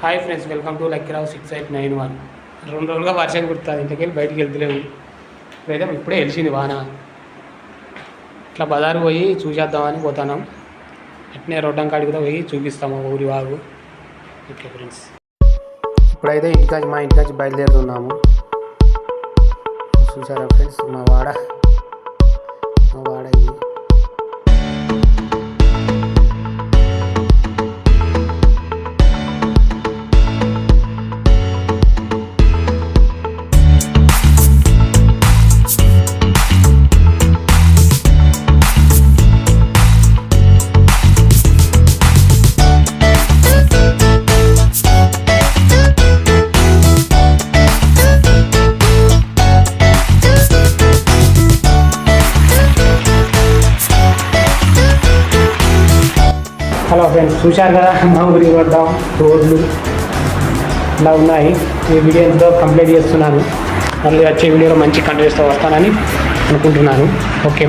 Hi friends, welcome to Lakkirao 6891. 2 రోజులుగా వర్షం కుడుతుంది, ఇంటికెళ్ళి బయటికి వెళ్తలేము. ఇప్పుడే వెలిసింది వాన. ఇట్లా బజారు పోయి చూసేద్దామని పోతున్నాం. అట్నే రొడ్డం కాడికి కూడా పోయి చూపిస్తాము ఊరి వాగు. ఓకే ఫ్రెండ్స్, ఇప్పుడైతే మా ఇంటికి బయలుదేరుతున్నాము. చూసారా ఫ్రెండ్స్, మా వాడ ఇది. హలో ఫ్రెండ్స్, చూశారు కదా మా ఊరికి వద్దాం. రోడ్లు ఇలా ఉన్నాయి. ఈ వీడియో ఎంతో కంప్లీట్ చేస్తున్నాను. మళ్ళీ వచ్చే వీడియోలో మంచి కంటెంట్స్తో వస్తానని అనుకుంటున్నాను. ఓకే.